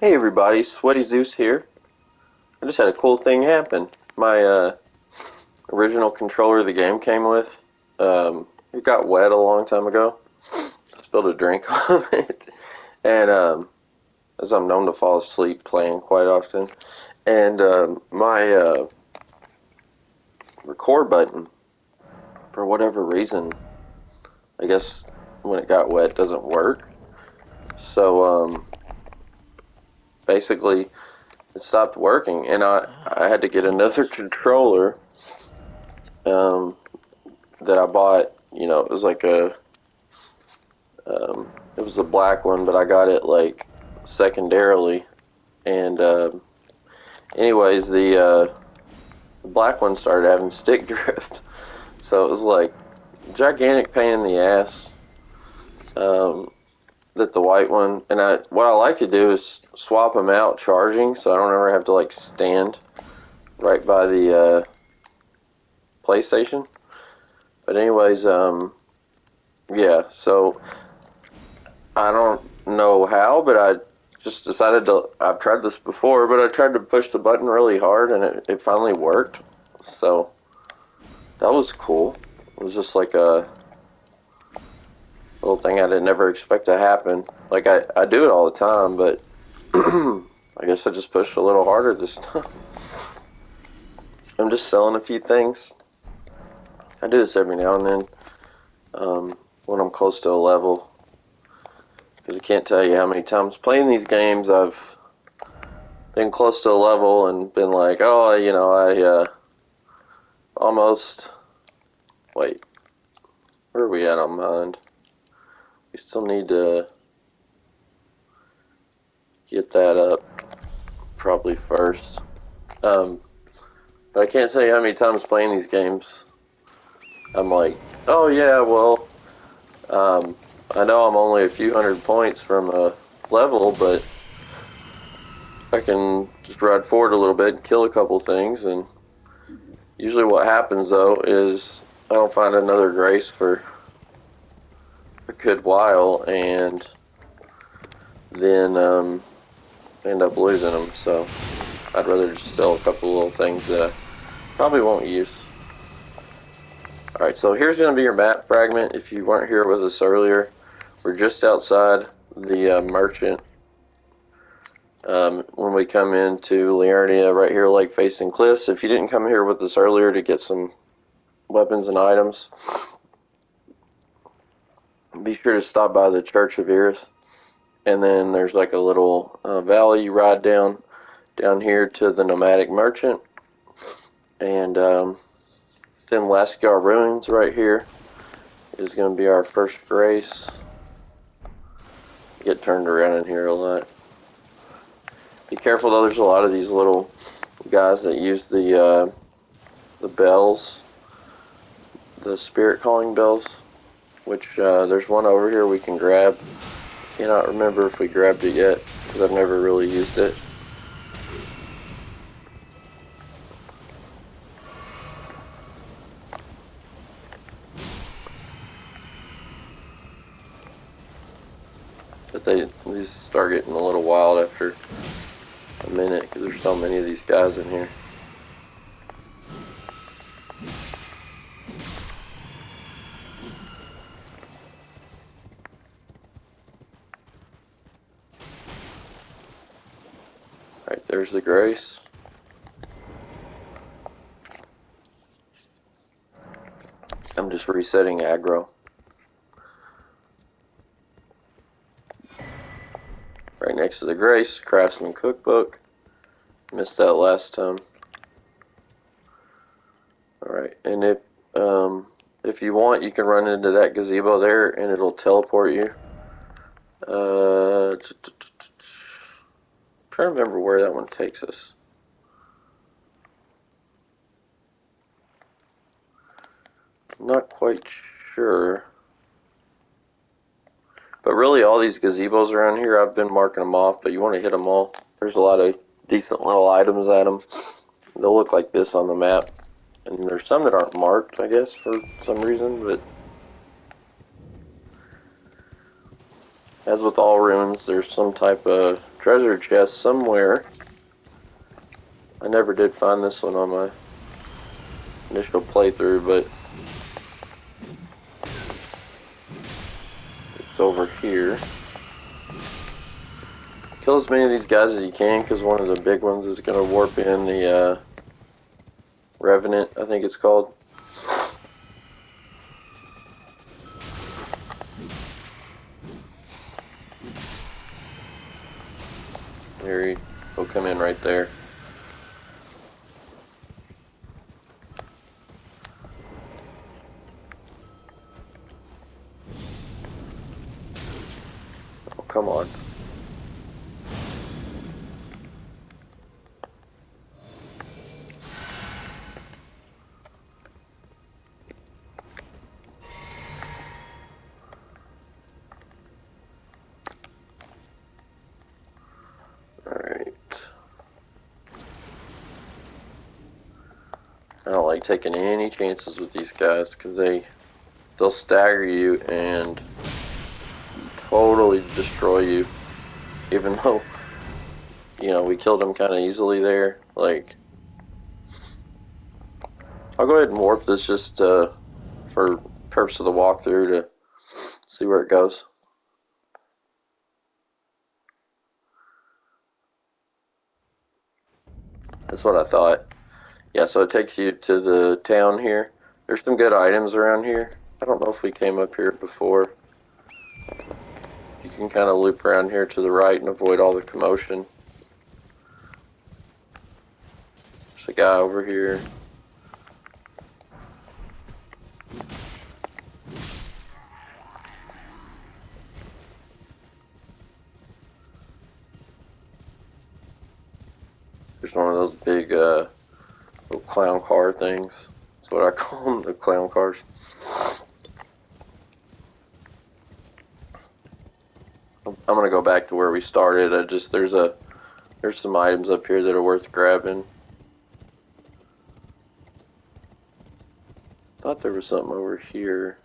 Hey everybody, Sweaty Zeus here. I just had a cool thing happen. My original controller the game came with, it got wet a long time ago. I spilled a drink on it. And as I'm known to fall asleep playing quite often. And my record button, for whatever reason, I guess when it got wet doesn't work. So basically it stopped working and I had to get another controller um, that I bought. You know, it was like it was a black one, but I got it like secondarily. And anyways, the black one started having stick drift, so it was like gigantic pain in the ass. Um, that the white one, and what I like to do is swap them out charging, so I don't ever have to like stand right by the PlayStation. But anyways, yeah, so I don't know how, but I just decided to. I've tried this before, but I tried to push the button really hard, and it finally worked. So that was cool. It was just like a little thing I didn't never expect to happen. Like I do it all the time, but I guess I just pushed a little harder this time. I'm just selling a few things. I do this every now and then when I'm close to a level. Because I can't tell you how many times playing these games I've been close to a level and been like, oh, you know, I almost. Wait, where are we at on mind? We still need to get that up probably first. But I can't tell you how many times playing these games I'm like, oh yeah, well, I know I'm only a few hundred points from a level, but I can just ride forward a little bit and kill a couple things. And usually what happens though is I don't find another grace for a good while, and then end up losing them. So I'd rather just sell a couple little things that I probably won't use. Alright, so here's going to be your map fragment. If you weren't here with us earlier, we're just outside the merchant. When we come into Liurnia, right here, lake facing cliffs. If you didn't come here with us earlier to get some weapons and items, be sure to stop by the Church of Eris. And then there's like a little valley you ride down here to the nomadic merchant. And then Laskar Ruins right here is going to be our first grace. Get turned around in here a lot. Be careful though, there's a lot of these little guys that use the bells, the spirit calling bells, which there's one over here we can grab. Cannot remember if we grabbed it yet, because I've never really used it. But these start getting a little wild after a minute, because there's so many of these guys in here. Alright, there's the grace. I'm just resetting aggro. Right next to the grace, Craftsman Cookbook. Missed that last time. Alright, and if you want, you can run into that gazebo there and it'll teleport you. I'm trying to remember where that one takes us. I'm not quite sure. But really, all these gazebos around here, I've been marking them off, but you want to hit them all. There's a lot of decent little items at them. They'll look like this on the map. And there's some that aren't marked, I guess, for some reason, but As with all ruins, there's some type of treasure chest somewhere. I never did find this one on my initial playthrough, but it's over here. Kill as many of these guys as you can, because one of the big ones is going to warp in the Revenant, I think it's called. There he'll come in right there. Oh, come on. Alright. I don't like taking any chances with these guys, because they'll stagger you and totally destroy you. Even though, you know, we killed them kind of easily there. Like, I'll go ahead and warp this just for purpose of the walkthrough to see where it goes. That's what I thought. Yeah, so it takes you to the town here. There's some good items around here. I don't know if we came up here before. You can kind of loop around here to the right and avoid all the commotion. There's a guy over here. There's one of those big little clown car things. That's what I call them, the clown cars. I'm gonna go back to where we started. There's some items up here that are worth grabbing. Thought there was something over here.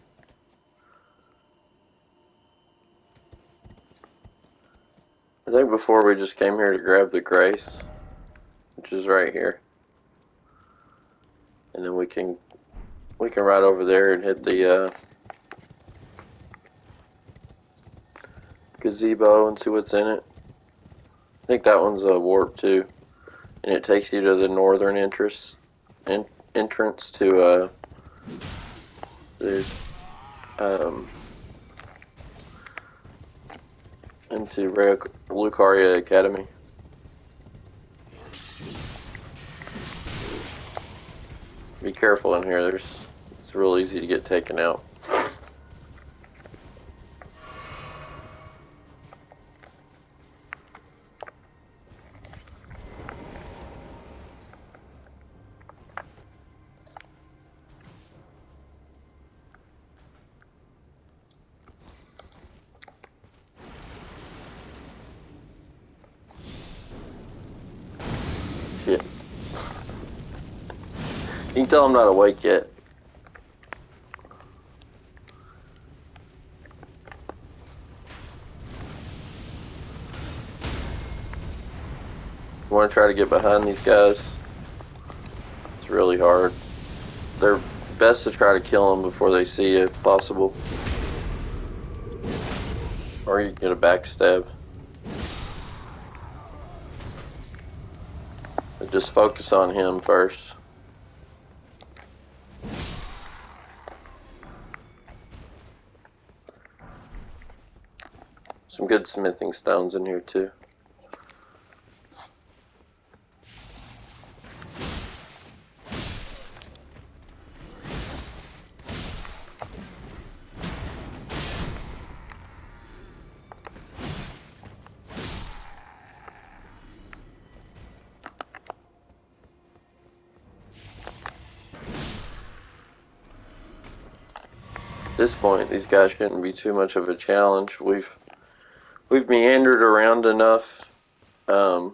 I think before we just came here to grab the Grace, which is right here, and then we can ride over there and hit the gazebo and see what's in it. I think that one's a warp too, and it takes you to the northern entrance to into Lucaria Academy. Be careful in here. It's real easy to get taken out. Shit. You can tell I'm not awake yet. You want to try to get behind these guys? It's really hard. They're best to try to kill them before they see you if possible. Or you can get a backstab. But just focus on him first. Some good smithing stones in here too. At this point, these guys shouldn't be too much of a challenge. We've meandered around enough away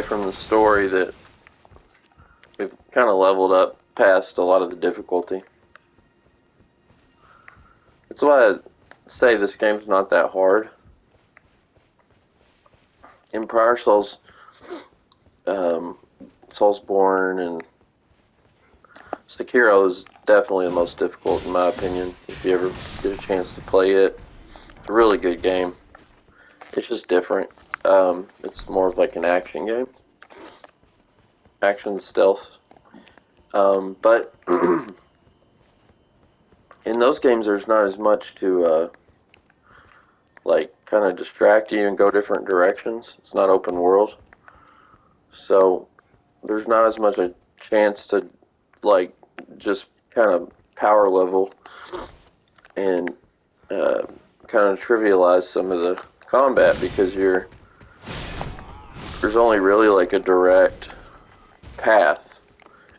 from the story that we've kind of leveled up past a lot of the difficulty. That's why say this game's not that hard. In prior Souls, Soulsborne and Sekiro is definitely the most difficult in my opinion. If you ever get a chance to play it, it's a really good game. It's just different. It's more of like an action game, action stealth. But in those games, there's not as much to like kind of distract you and go different directions. It's not open world, so there's not as much a chance to like just kind of power level and kind of trivialize some of the combat because there's only really like a direct path,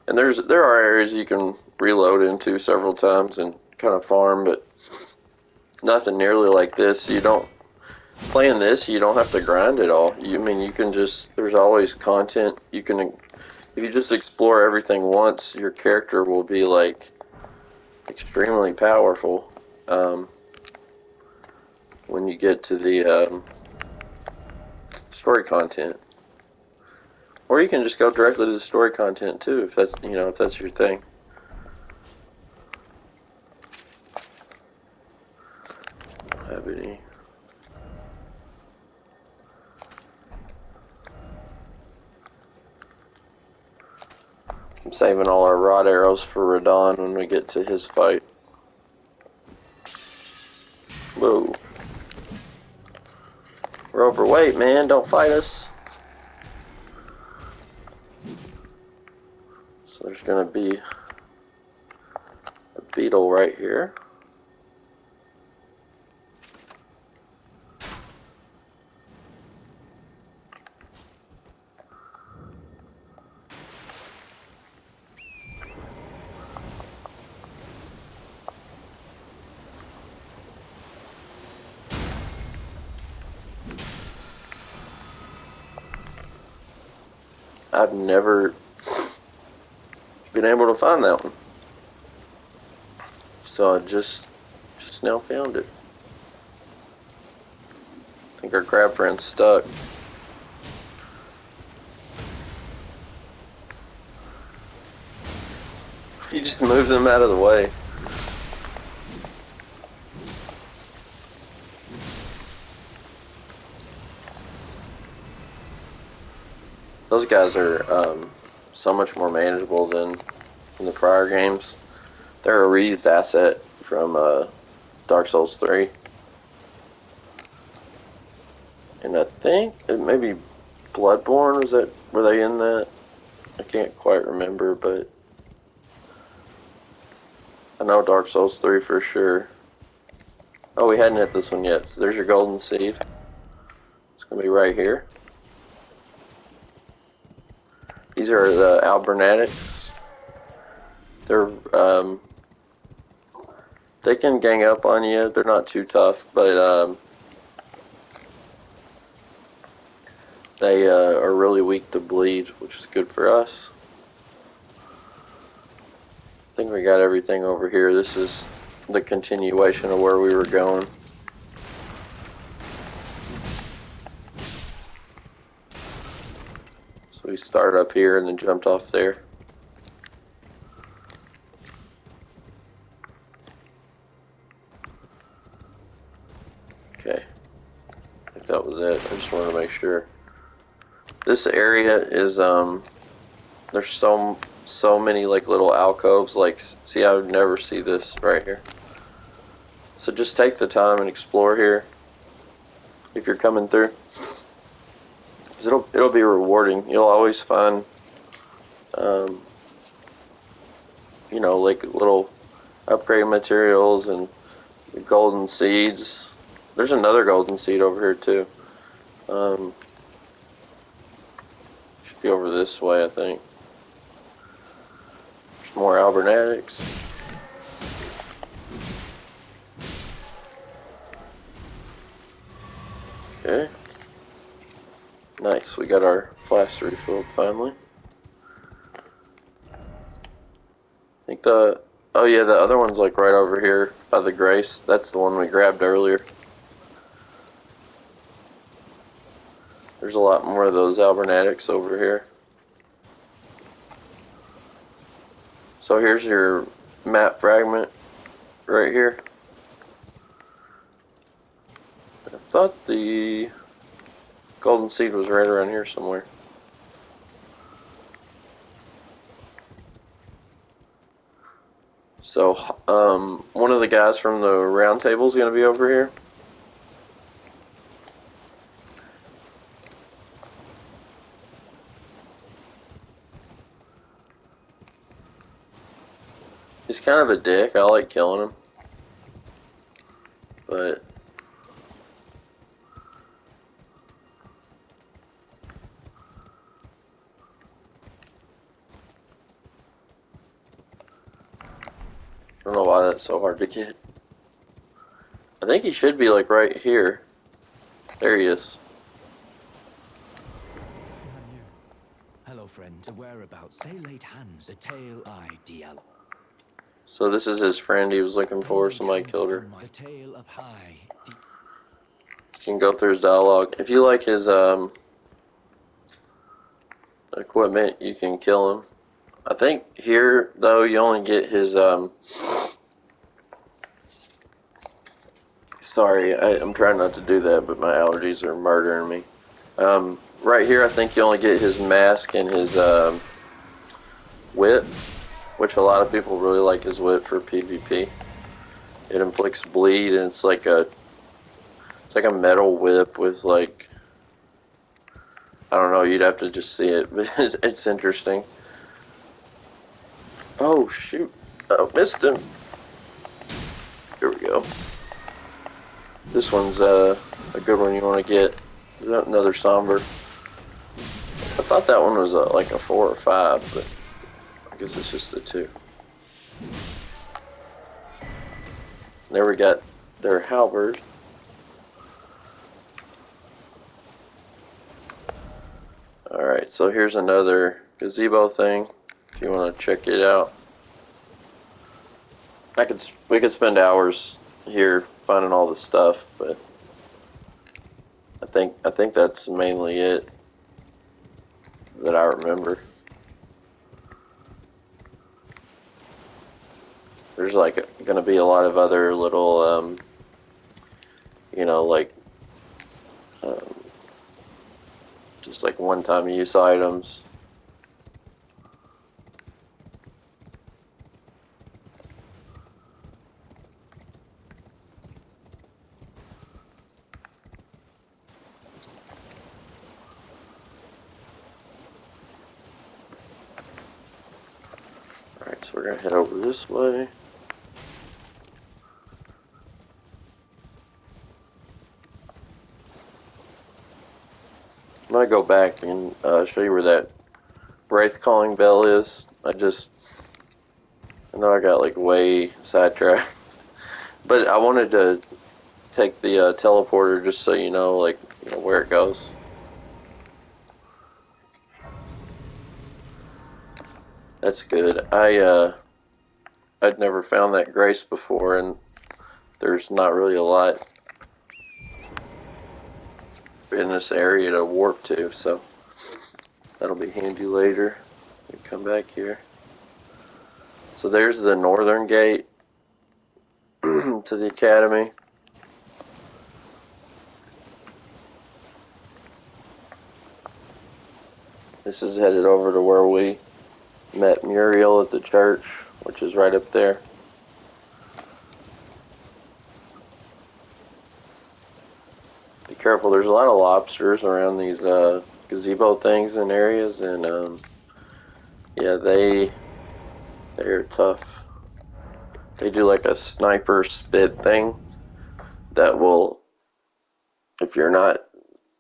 and there are areas you can reload into several times and kind of farm, but nothing nearly like this. You don't playing this. You don't have to grind at all. You can just. There's always content. You can, if you just explore everything once, your character will be like extremely powerful. When you get to the story content, or you can just go directly to the story content too, if that's your thing. Don't have any. I'm saving all our rod arrows for Radon when we get to his fight. Whoa. We're overweight, man. Don't fight us. So there's going to be a beetle right here. I've never been able to find that one. So I just now found it. I think our crab friend's stuck. You just move them out of the way. Those guys are so much more manageable than in the prior games. They're a reused asset from Dark Souls 3. And I think it maybe Bloodborne, were they in that? I can't quite remember, but I know Dark Souls 3 for sure. Oh, we hadn't hit this one yet. So there's your golden seed. It's going to be right here. These are the Albernetics. They're, they can gang up on you. They're not too tough, but, they, are really weak to bleed, which is good for us. I think we got everything over here. This is the continuation of where we were going. So we started up here and then jumped off there. Okay. I think that was it. I just wanted to make sure. This area is, there's so many like little alcoves. Like, see, I would never see this right here. So just take the time and explore here if you're coming through. 'Cause it'll be rewarding. You'll always find, you know, like little upgrade materials and golden seeds. There's another golden seed over here too. Should be over this way, I think. There's more Albernetics. Okay. Nice, we got our flask refilled finally. I think the Oh yeah, the other one's like right over here by the Grace. That's the one we grabbed earlier. There's a lot more of those Albernetics over here. So here's your map fragment right here. I thought the golden seed was right around here somewhere. So, one of the guys from the round table is going to be over here. He's kind of a dick. I like killing him. But I don't know why that's so hard to get. I think he should be like right here. There he is. Hello, friend. The whereabouts. They laid hands. The tail IDL. So this is his friend he was looking for. Somebody killed her. The tale of high. You can go through his dialogue. If you like his equipment, you can kill him. I think here though you only get his sorry, I'm trying not to do that, but my allergies are murdering me. Right here I think you only get his mask and his whip, which a lot of people really like his whip for PvP. It inflicts bleed and it's like a metal whip with like, I don't know, you'd have to just see it, but it's interesting. Oh shoot, oh, missed him. Here we go. This one's a good one you want to get. Another somber. I thought that one was like a 4 or 5, but I guess it's just a 2. There we got their halberd. Alright, so here's another gazebo thing if you want to check it out. We could spend hours here finding all the stuff, but I think that's mainly it that I remember. There's like going to be a lot of other little you know, like just like one-time use items. Alright, so we're going to head over this way. I'm going to go back and show you where that Wraith calling bell is. I know I got like way sidetracked. But I wanted to take the teleporter just so you know, like, you know, where it goes. That's good. I'd never found that grace before, and there's not really a lot in this area to warp to, so that'll be handy later. We come back here. So there's the northern gate to the academy. This is headed over to where we met Muriel at the church, which is right up there. Be careful, there's a lot of lobsters around these gazebo things and areas, and yeah, they're tough. They do like a sniper spit thing that will, if you're not,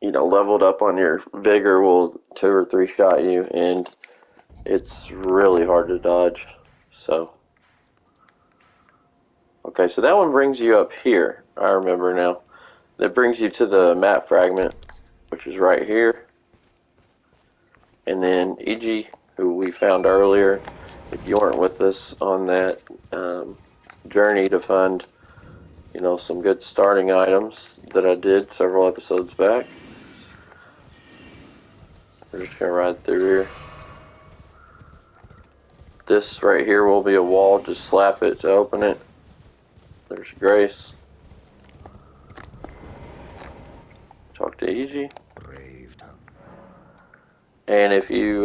you know, leveled up on your vigor, will 2 or 3 shot you, and it's really hard to dodge. So, okay, so that one brings you up here. I remember now. That brings you to the map fragment, which is right here. And then EG, who we found earlier, if you weren't with us on that journey to find, you know, some good starting items that I did several episodes back. We're just gonna ride through here. This right here will be a wall, just slap it to open it. There's Grace. Talk to Easy. Brave tongue. And if you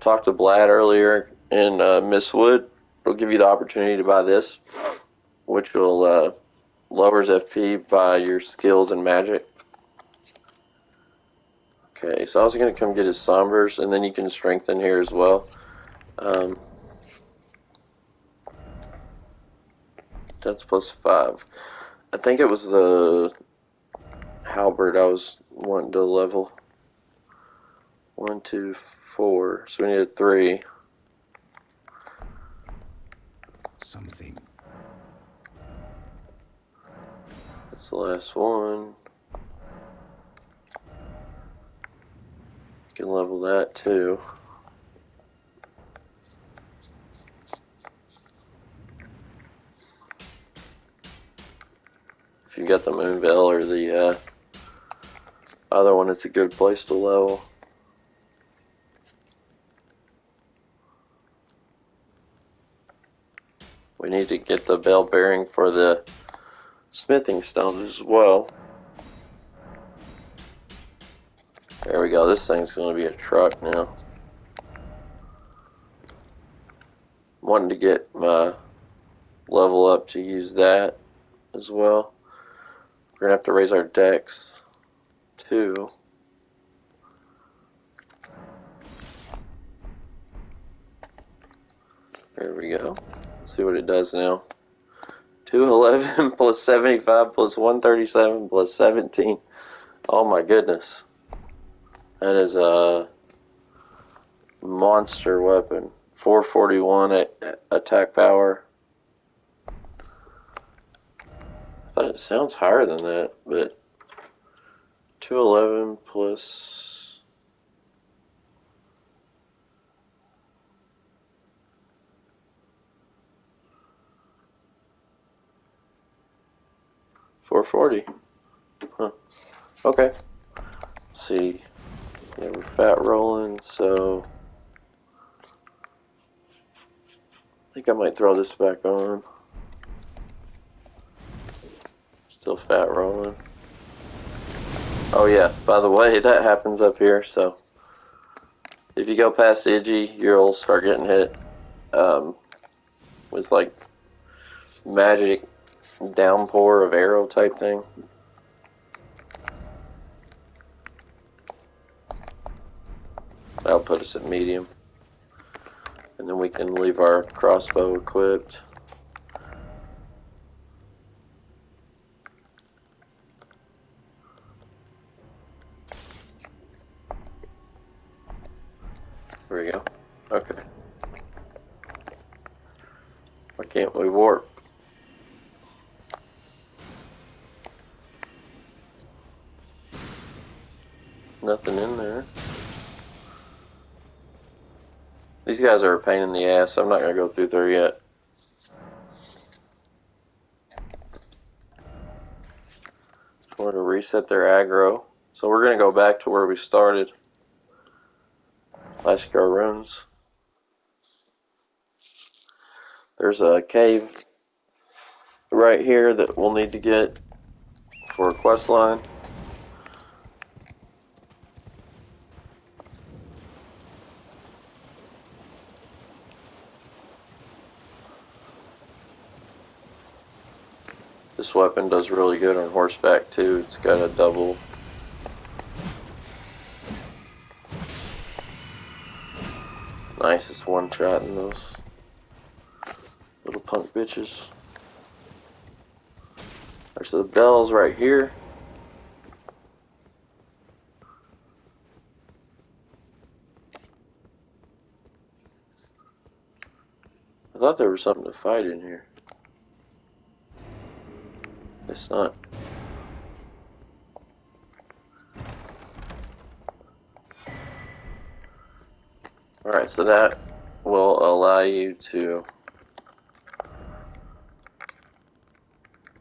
talked to Blad earlier in Miss Wood, it'll give you the opportunity to buy this, which will lowers FP by your skills and magic. Okay, so I was going to come get his Sombers, and then you can strengthen here as well. That's +5. I think it was the halberd I was wanting to level. 1, 2, 4. So we needed 3. Something. That's the last one. You can level that too. If you got the Moonveil or the other one, it's a good place to level. We need to get the bell bearing for the smithing stones as well. There we go. This thing's going to be a truck now. Wanting to get my level up to use that as well. We're going to have to raise our dex too. There we go. Let's see what it does now. 211 plus 75 plus 137 plus 17. Oh my goodness. That is a monster weapon. 441 attack power. I thought it sounds higher than that, but 211 plus 440. Huh. Okay. Let's see. Yeah, we're fat rolling, so I think I might throw this back on. Still fat rolling. Oh yeah, by the way, that happens up here, so if you go past Iggy, you'll start getting hit with like magic downpour of arrow type thing. That'll put us at medium. And then we can leave our crossbow equipped. There we go. Okay. Why can't we warp? Nothing in there. These guys are a pain in the ass. I'm not going to go through there yet. Just wanted to reset their aggro. So we're going to go back to where we started. Laskar Ruins. There's a cave right here that we'll need to get for a quest line. This weapon does really good on horseback too. It's got a double. Nice, it's one-shotting those little punk bitches. There's the bells right here. I thought there was something to fight in here. It's not. Alright, so that will allow you to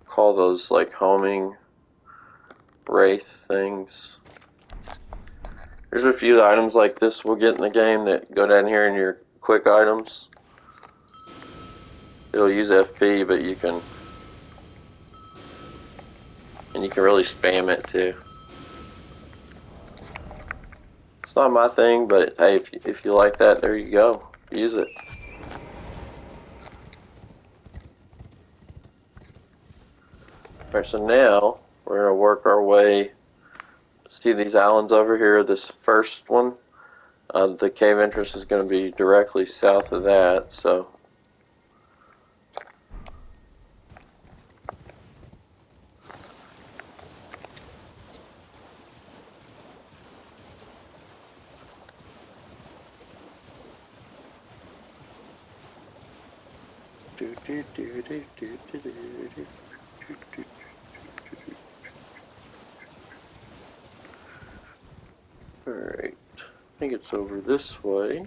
call those like homing wraith things. There's a few items like this we'll get in the game that go down here in your quick items. It'll use FP, but you can really spam it too. It's not my thing, but hey, if you like that, there you go. Use it. Alright, so now we're going to work our way. See these islands over here? This first one, the cave entrance is going to be directly south of that, so. Alright, I think it's over this way.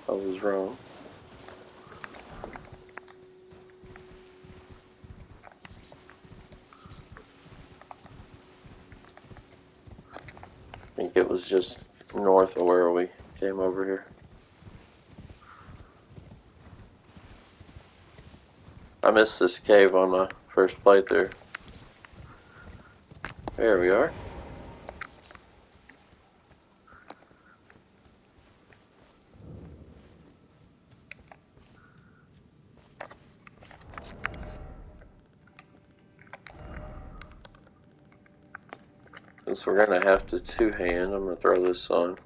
I was wrong. I think it was just north of where we came over here. I missed this cave on my first playthrough. There we are. Since we're going to have to two-hand, I'm going to throw this on.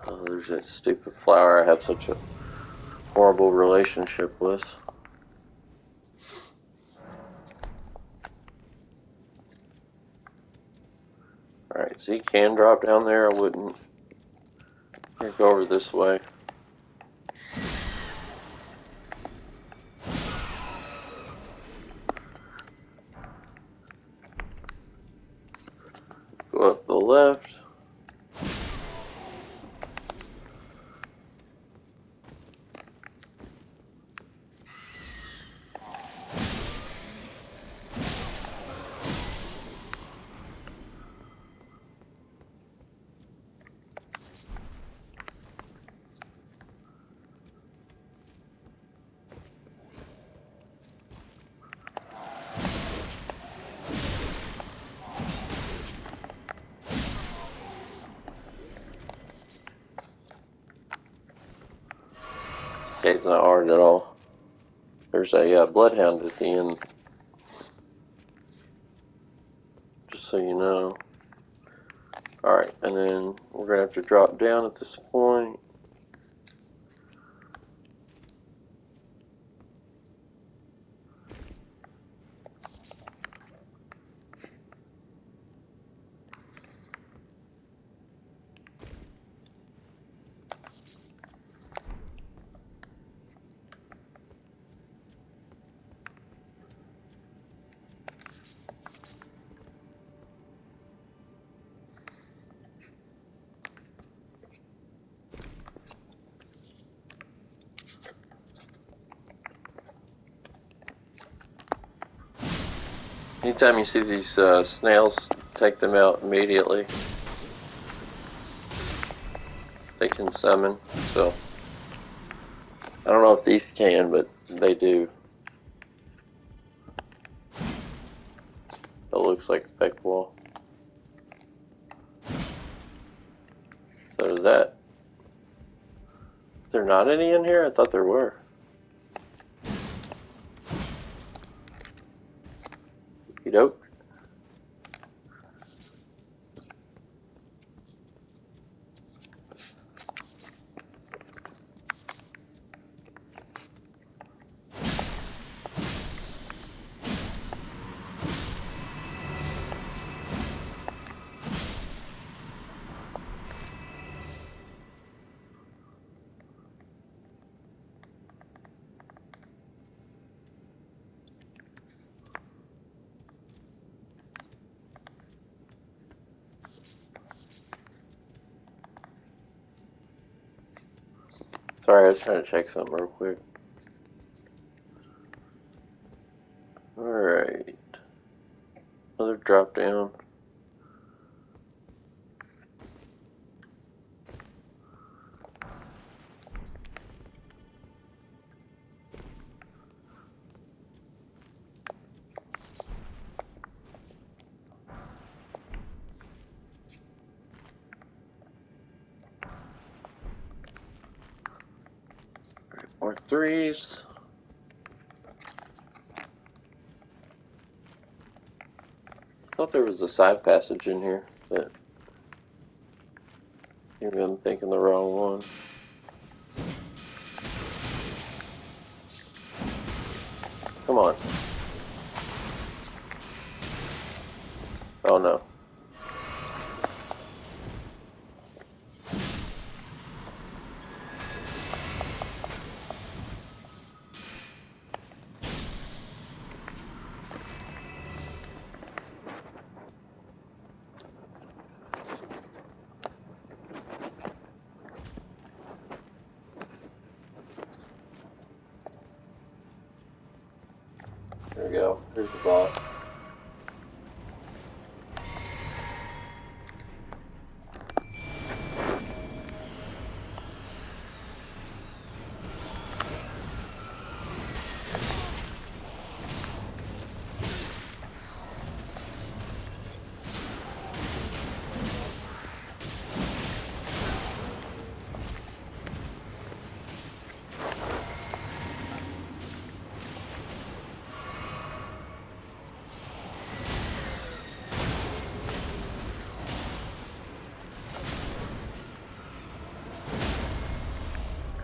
Oh, there's that stupid flower I have such a horrible relationship with. Alright, so you can drop down there. I wouldn't. I'll go over this way. Go up the left. It's not hard at all. There's a bloodhound at the end. Just so you know. Alright, and then we're going to have to drop down at this point. Anytime you see these snails, take them out immediately. They can summon, so I don't know if these can, but they do. That looks like a fake wall. So does that. Is there not any in here? I thought there were. Okey-doke. Sorry, I was trying to check something real quick. Alright. Another drop down. More threes. I thought there was a side passage in here, but maybe I'm thinking the wrong one. Come on. Oh no. There we go. Here's the boss.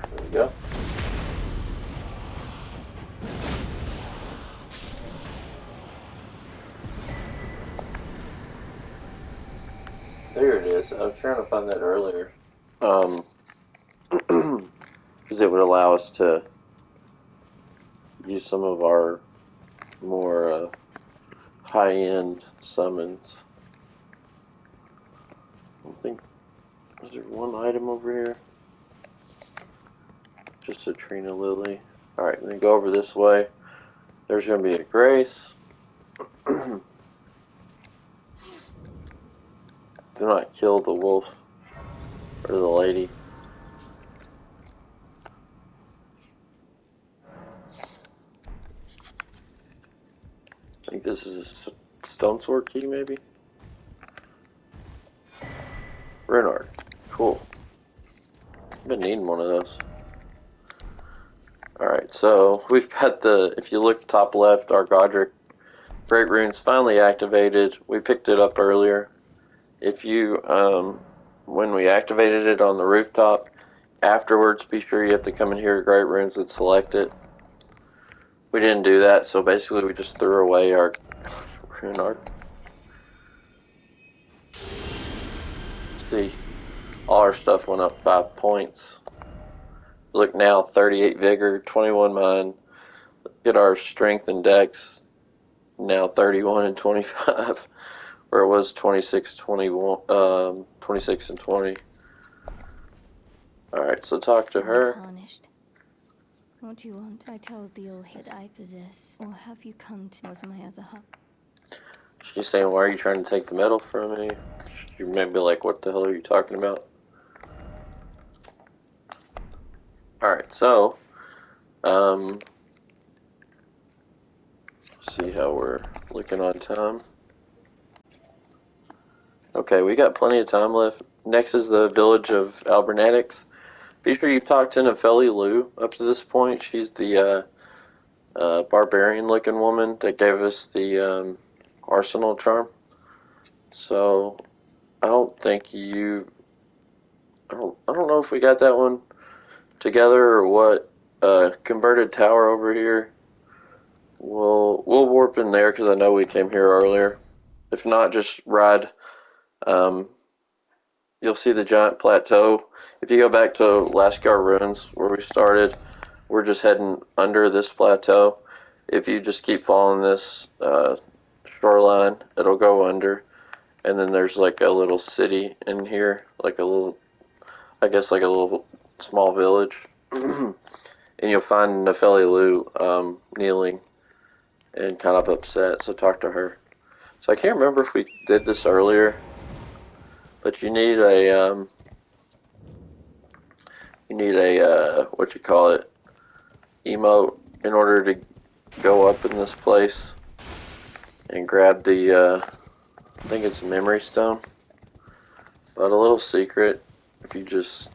There we go. There it is. I was trying to find that earlier. Because it would allow us to use some of our more high-end summons. I don't think... Is there one item over here? Just a Trina Lily. Alright, then go over this way. There's going to be a Grace. Do not kill the wolf or the lady. I think this is a stone sword key, maybe? Renard. Cool. I've been needing one of those. Alright, so we've got the, if you look top left, our Godric Great Runes finally activated. We picked it up earlier. If you, when we activated it on the rooftop, afterwards be sure you have to come in here to Great Runes and select it. We didn't do that, so basically we just threw away our rune art. See, all our stuff went up 5 points. Look now, 38 vigor, 21 mind. Get our strength and dex now 31 and 25, where it was 26, 21, 26 and 20. Alright, so talk to her. Tarnished. What do you want? I told the old head I possess, or have you come to was my other half? She's saying, why are you trying to take the medal from me? You may be like, what the hell are you talking about? Alright, so, see how we're looking on time. Okay, we got plenty of time left. Next is the village of Albernetics. Be sure you've talked to Nefeli Lou up to this point. She's the barbarian-looking woman that gave us the arsenal charm. So I don't think you. I don't know if we got that one together or what. Converted tower over here. We'll warp in there because I know we came here earlier. If not, just ride. You'll see the giant plateau. If you go back to Laskar Ruins where we started, we're just heading under this plateau. If you just keep following this shoreline, it'll go under. And then there's like a little city in here, like a little, I guess like a little small village. and you'll find Nefeli Lu kneeling and kind of upset, so talk to her. So I can't remember if we did this earlier, but you need a what you call it, emote in order to go up in this place and grab the I think it's a memory stone. But a little secret, if you just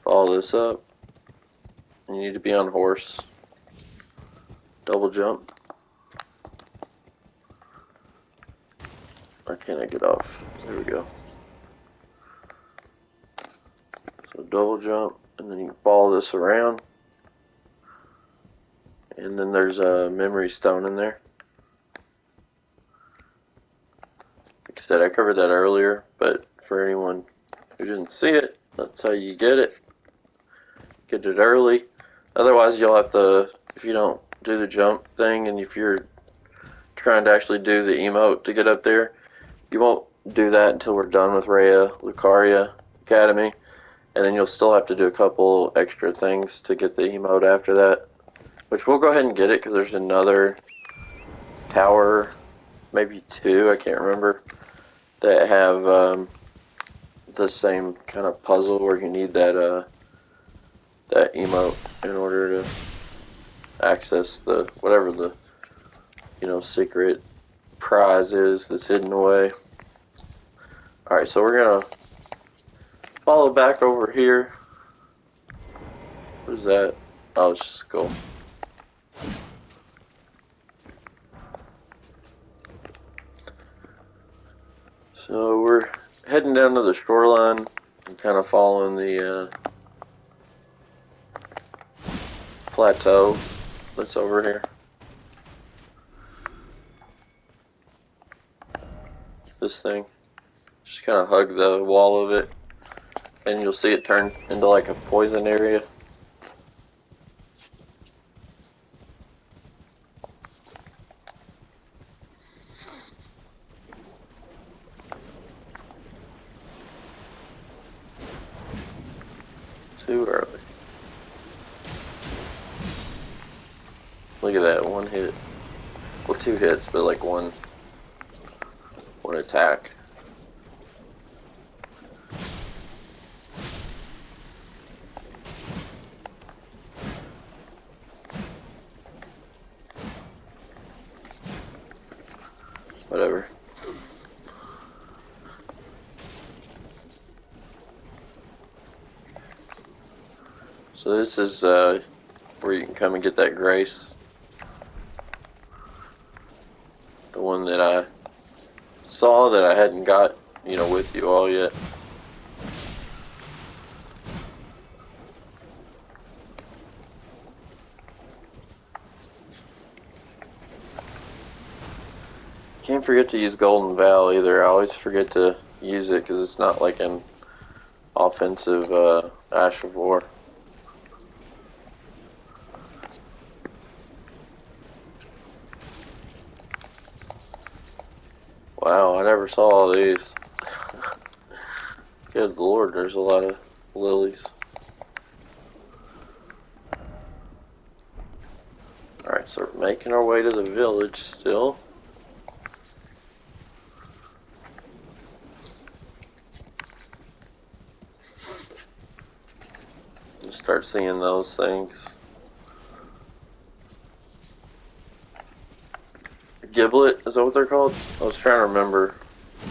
follow this up, you need to be on horse, double jump. Why can't I get off? There we go. So double jump, and then you follow this around, and then there's a memory stone in there. Like I said, I covered that earlier, but for anyone who didn't see it, that's how you get it. Get it early. Otherwise, you'll have to, if you don't do the jump thing, and if you're trying to actually do the emote to get up there, you won't do that until we're done with Rhea Lucaria Academy, and then you'll still have to do a couple extra things to get the emote after that, which we'll go ahead and get it because there's another tower, maybe two, I can't remember, that have the same kind of puzzle where you need that that emote in order to access the whatever the secret prize is that's hidden away. Alright, so we're gonna follow back over here. What is that? Oh, it's just cool. So we're heading down to the shoreline and kind of following the plateau that's over here. This thing. Just kind of hug the wall of it, and you'll see it turn into like a poison area. Too early. Look at that, one hit. Well, two hits, but like one attack. Whatever. So this is where you can come and get that grace. The one that I saw that I hadn't got, with you all yet. Can't forget to use Golden Val either. I always forget to use it because it's not like an offensive Ash of War. Wow, I never saw all these. Good lord, there's a lot of lilies. Alright, so we're making our way to the village still. We'll start seeing those things. Giblet, is that what they're called? I was trying to remember.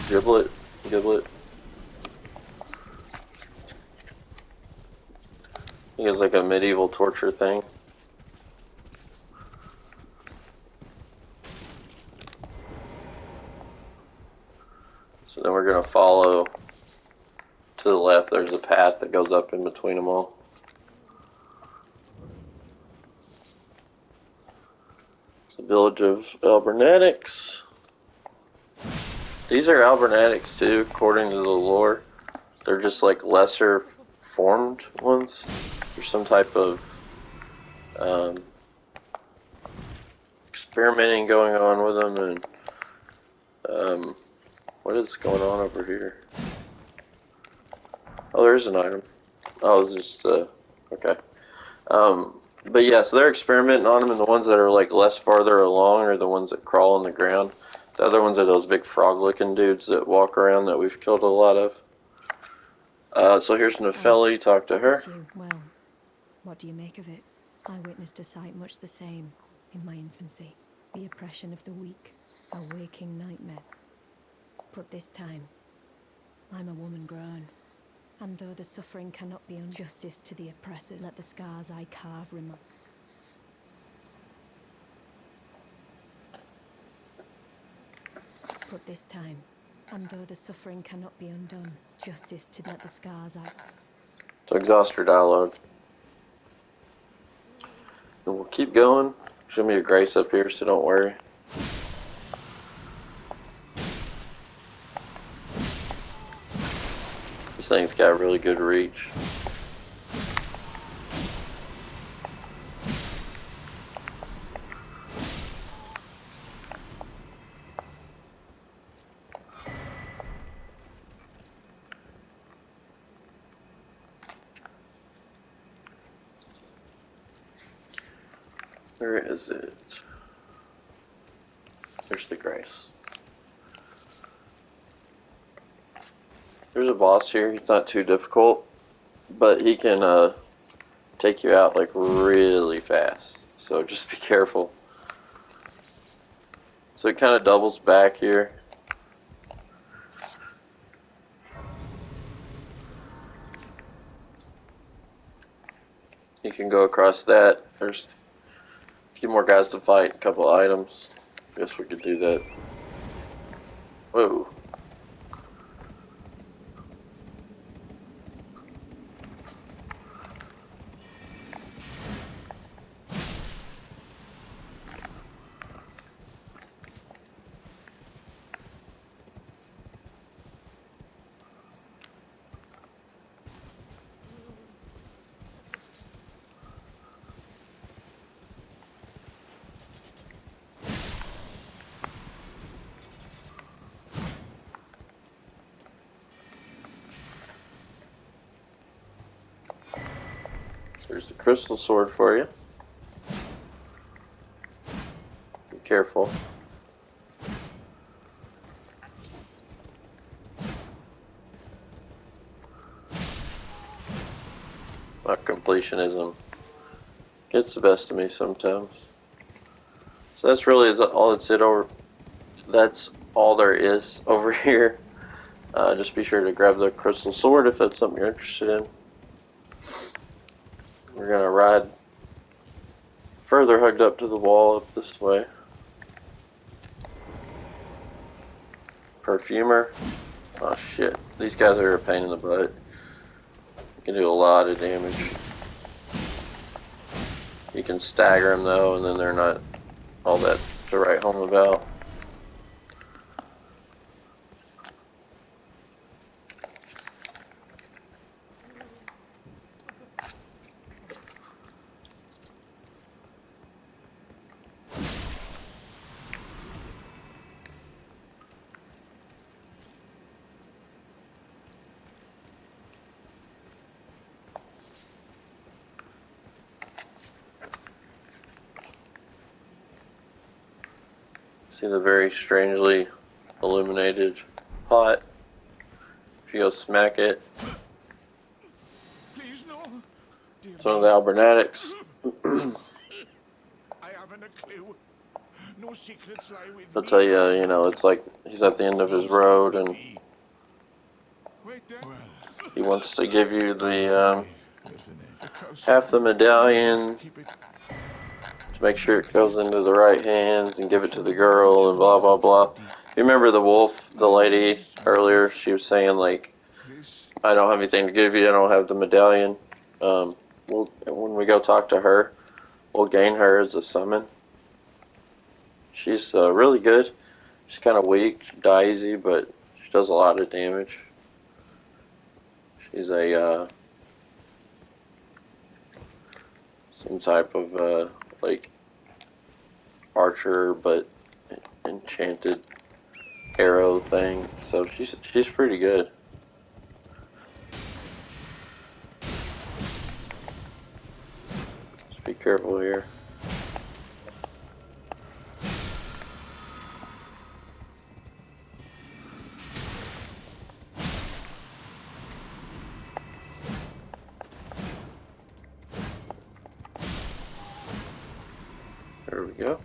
Giblet? Giblet? I think it's like a medieval torture thing. So then we're going to follow to the left. There's a path that goes up in between them all. It's the village of Albernetics. These are Albernetics too, according to the lore. They're just like lesser formed ones. There's some type of experimenting going on with them, and what is going on over here? Oh, there's an item. Oh, it's just okay. But yeah, so they're experimenting on them, and the ones that are like less farther along are the ones that crawl on the ground. The other ones are those big frog-looking dudes that walk around that we've killed a lot of. So here's Nefeli. Talk to her. It's you. Well, what do you make of it? I witnessed a sight much the same in my infancy. The oppression of the weak, a waking nightmare. But this time, I'm a woman grown. And though the suffering cannot be injustice to the oppressors, let the scars I carve remind. But this time, and though the suffering cannot be undone, justice to let the scars I... So exhaust your dialogue. And we'll keep going. Show me your grace up here, so don't worry. This thing's got really good reach. Where is it? There's the grace. There's a boss here. He's not too difficult, but he can take you out like really fast. So just be careful. So it kind of doubles back here. You can go across that. There's a few more guys to fight, a couple items. Guess we could do that. Whoa. There's the crystal sword for you. Be careful. My completionism gets the best of me sometimes. So that's really all that's all there is over here. Just be sure to grab the crystal sword if that's something you're interested in. We're gonna ride further hugged up to the wall up this way. Perfumer. Oh shit. These guys are a pain in the butt. You can do a lot of damage. You can stagger them though, and then they're not all that to write home about. See the very strangely illuminated pot. If you go smack it, Please no. it's one of the Albernetics. I haven't a clue. No secrets lie with They'll me. tell you, you know, it's like he's at the end of his road and Wait there. he wants to give you the half the medallion Keep it. to make sure it goes into the right hands and give it to the girl and blah blah blah. If you remember the wolf, the lady earlier, she was saying like, This I don't have anything to give you, I don't have the medallion. When we go talk to her, we'll gain her as a summon. She's really good. She's kind of weak, she die easy, but she does a lot of damage. She's a some type of like archer, but enchanted arrow thing. So she's pretty good. careful here. There we go.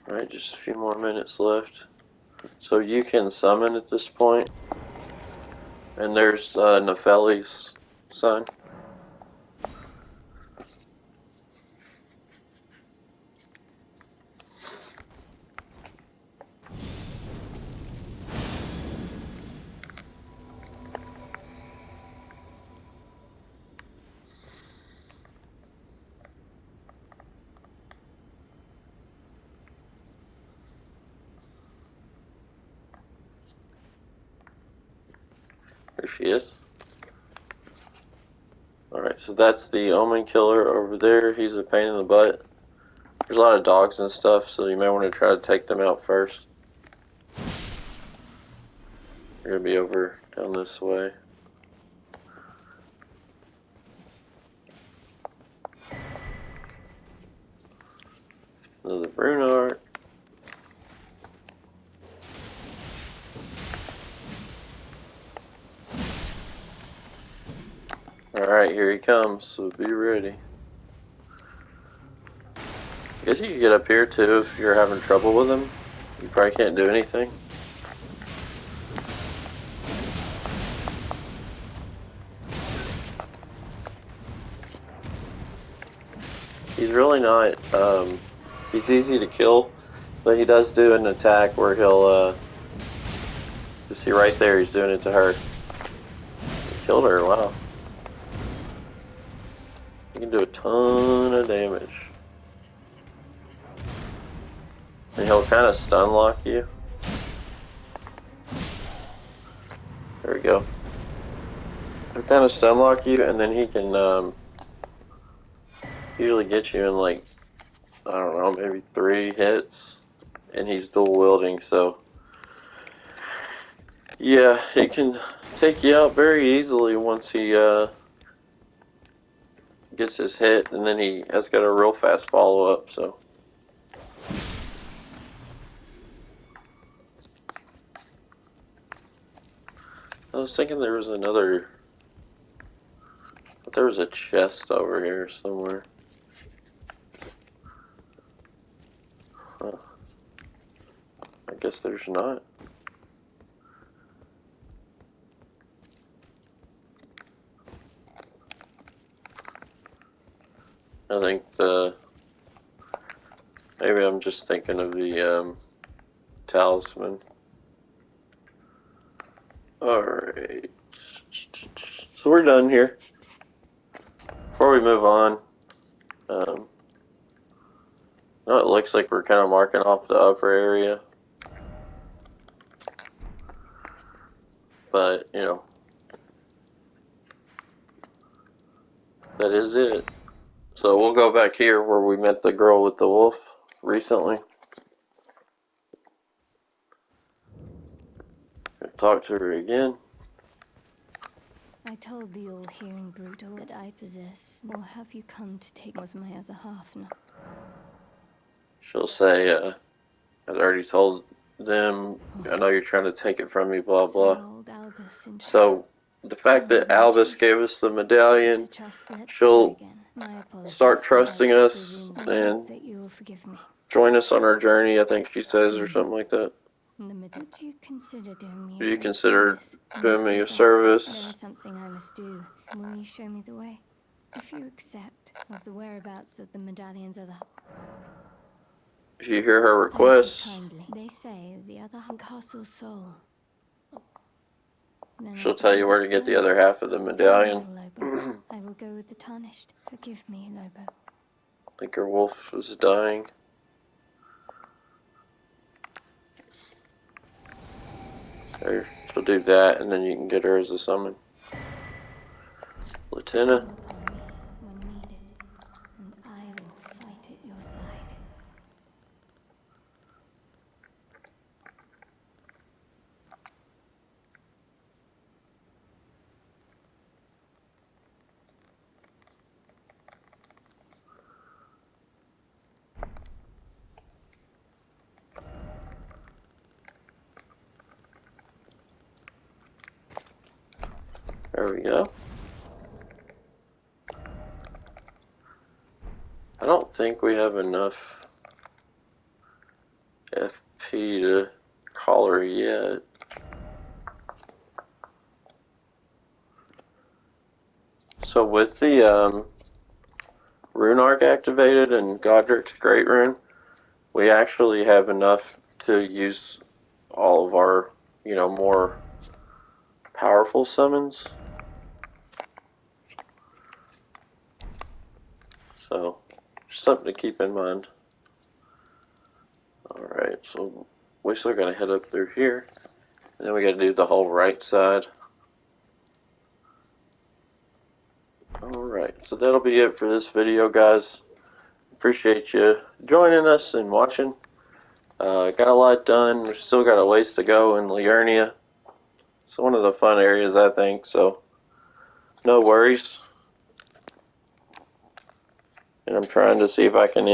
Alright, just a few more minutes left. So you can summon at this point. And there's Nefeli's son. There she is. Alright, so that's the Omen Killer over there. He's a pain in the butt. There's a lot of dogs and stuff, so you may want to try to take them out first. They're going to be over down this way. Another Brunart. Alright, here he comes, so be ready. I guess you could get up here too if you're having trouble with him. You probably can't do anything. He's really not, he's easy to kill, but he does do an attack where he'll, you see right there, he's doing it to her. He killed her, wow. He can do a ton of damage. And he'll kind of stun lock you. There we go. He'll kind of stun lock you, and then he can usually get you in like, I don't know, maybe 3 hits. And he's dual wielding, so yeah, he can take you out very easily once he gets his hit, and then he has got a real fast follow up, so. I was thinking there was another, but there was a chest over here somewhere. Huh. I guess there's not. I think maybe I'm just thinking of the talisman. Alright. So we're done here. Before we move on, no, it looks like we're kind of marking off the upper area. But, you know, that is it. So we'll go back here where we met the girl with the wolf recently. Talk to her again. I told the all hearing brutal that I possess, or have you come to take was my other half not? She'll say, I've already told them, I know you're trying to take it from me, blah, blah. So, the fact that Albus gave us the medallion, she'll start trusting us and join us on our journey, I think she says, or something like that. Would you consider doing me Do you consider doing me a service? There is something I must do. Will you show me the way? If you accept of the whereabouts of the medallions of the... If you hear her requests, they say the other castle soul. she'll tell you where to get the other half of the medallion. I will go with the tarnished. Forgive me, Lobo. I think her wolf is dying. There, she'll do that, and then you can get her as a summon. Lieutenant. When needed, and I will fight at your side. There we go. I don't think we have enough FP to call her yet. So with the rune arc activated and Godric's Great Rune, we actually have enough to use all of our, more powerful summons. So, just something to keep in mind. Alright, so we still gotta head up through here. And then we gotta do the whole right side. Alright, so that'll be it for this video, guys. Appreciate you joining us and watching. Got a lot done. We've still got a ways to go in Liurnia. It's one of the fun areas, I think, so no worries. And I'm trying to see if I can end